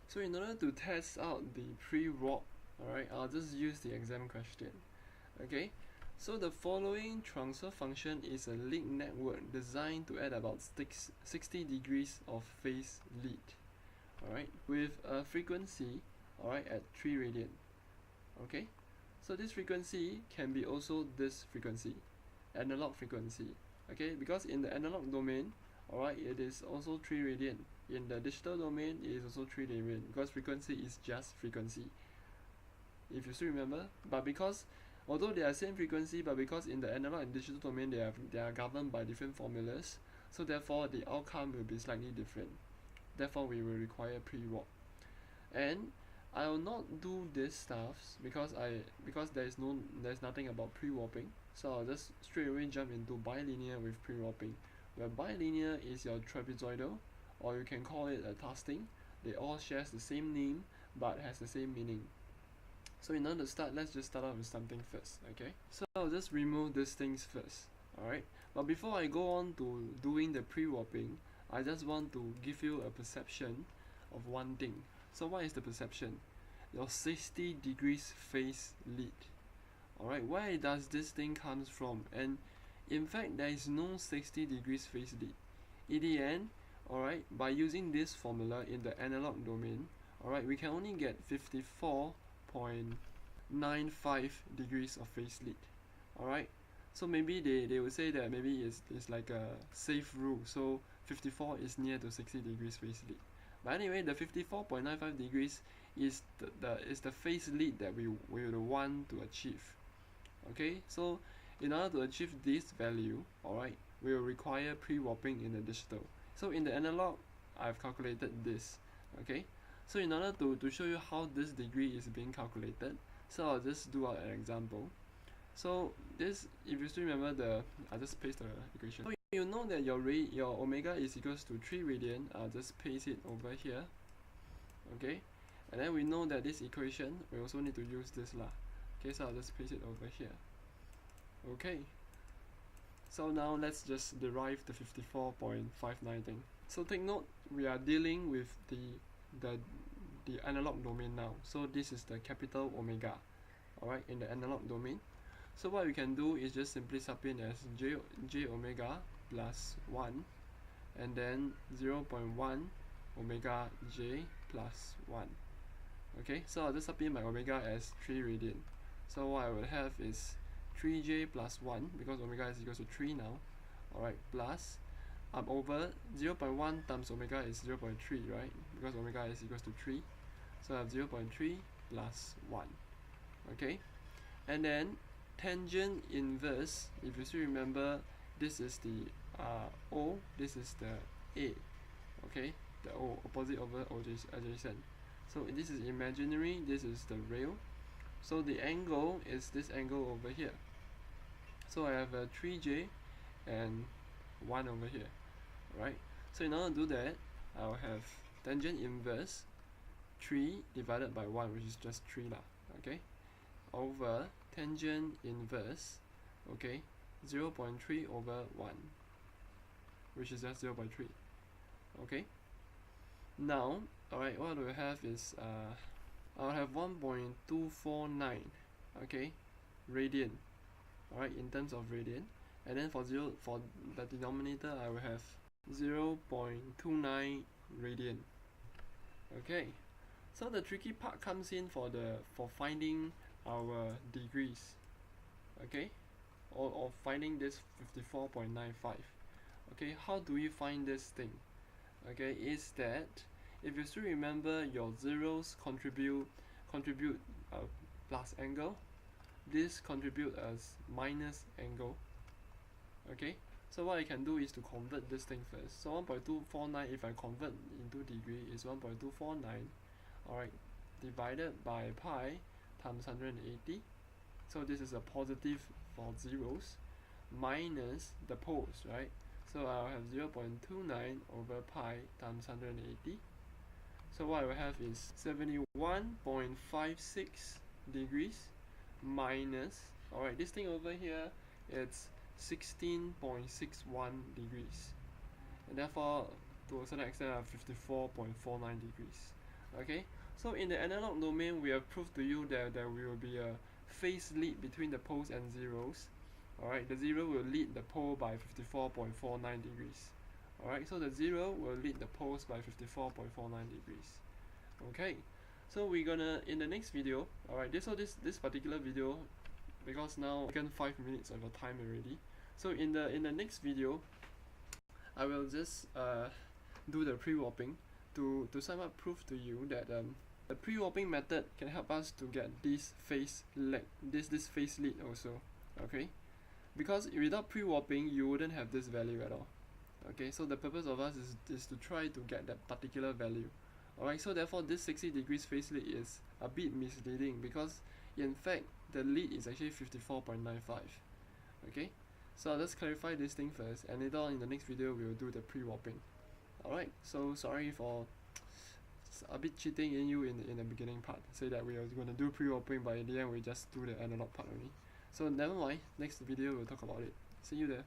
So in order to test out the pre-warp, alright, I'll just use the exam question. Okay, so the following transfer function is a link network designed to add about 60 degrees of phase lead, alright, with a frequency, alright, at 3 radian. Okay, so this frequency can be also this frequency, analog frequency. Okay, because in the analog domain, alright, it is also 3 radian. In the digital domain, it is also 3 radian because frequency is just frequency, if you still remember. But because although they are same frequency, but because in the analog and digital domain they are governed by different formulas, so therefore the outcome will be slightly different. Therefore we will require pre-warp. And I will not do this stuff because there's nothing about pre-warping. So I'll just straight away jump into bilinear with pre-warping, where bilinear is your trapezoidal, or you can call it a tasting. They all share the same name but has the same meaning. So in order to start, let's just start off with something first, okay? So I'll just remove these things first, alright? But before I go on to doing the pre-warping, I just want to give you a perception of one thing. So what is the perception? Your 60 degrees phase lead. Alright, where does this thing comes from? And in fact, there is no 60 degrees phase lead. In the end, alright, by using this formula in the analog domain, alright, we can only get 54.95 degrees of phase lead. Alright, so maybe they will say that maybe it's like a safe rule, so 54 is near to 60 degrees phase lead. But anyway, the 54.95 degrees is the phase lead that we will want to achieve. Okay, so in order to achieve this value, alright, we will require pre-warping in the digital. So in the analog, I've calculated this. Okay, so in order to show you how this degree is being calculated, so I'll just do an example. So this, if you still remember I'll just paste the equation. So you know that your omega is equals to 3 radian. I'll just paste it over here. Okay, and then we know that this equation, we also need to use this lah. Okay, so I'll just paste it over here. Okay, so now let's just derive the 54.59 thing. So take note, we are dealing with the analog domain now. So this is the capital omega, alright, in the analog domain. So what we can do is just simply sub in as j omega plus 1, and then 0.1 omega j plus 1. Okay, so I'll just sub in my omega as 3 radian. So what I will have is 3j plus 1, because omega is equals to 3 now, alright, plus over 0.1 times omega is 0.3, right, because omega is equals to 3, so I have 0.3 plus 1. Okay, and then tangent inverse, if you still remember, this is the O, this is the A, okay, the O, opposite over adjacent. So this is imaginary, this is the real. So the angle is this angle over here. So I have a 3j and 1 over here, right? So in order to do that, I'll have tangent inverse 3 divided by 1, which is just 3 lah, okay, over tangent inverse, okay, 0.3 over 1, which is just 0.3. Okay, now, alright, what we have is I'll have 1.249, okay, radian, alright, in terms of radian, and then for the denominator I will have 0.29 radian. Okay, so the tricky part comes in for finding our degrees, okay, or finding this 54.95. Okay, how do we find this thing? Okay, is that if you still remember, your zeros contribute plus angle, this contribute as minus angle. Okay, so what I can do is to convert this thing first. So 1.249, if I convert into degree, is 1.249, alright, divided by pi times 180. So this is a positive for zeros, minus the poles, right? So I'll have 0.29 over pi times 180. So what I will have is 71.56 degrees minus, alright, this thing over here, it's 16.61 degrees. And therefore, to a certain extent, I have 54.49 degrees. Okay, so in the analog domain, we have proved to you that there will be a phase lead between the poles and zeros. Alright, the 0 will lead the pole by 54.49 degrees. Alright, so the 0 will lead the poles by 54.49 degrees. Okay, so we're gonna, in the next video, alright, this particular video, because now I've taken 5 minutes of your time already. So in the next video, I will just do the pre-warping to sum up prove to you that the pre-warping method can help us to get this phase lag, this phase lead also. Okay, because without pre-warping you wouldn't have this value at all. Okay, so the purpose of us is to try to get that particular value. Alright, so therefore this 60 degrees phase lead is a bit misleading, because in fact the lead is actually 54.95. Okay, so I'll just clarify this thing first, and later on in the next video we'll do the pre-warping. Alright, so sorry for a bit cheating in you in the beginning part, say that we are going to do pre-warping, but in the end we just do the analog part only. So never mind, next video we'll talk about it. See you there.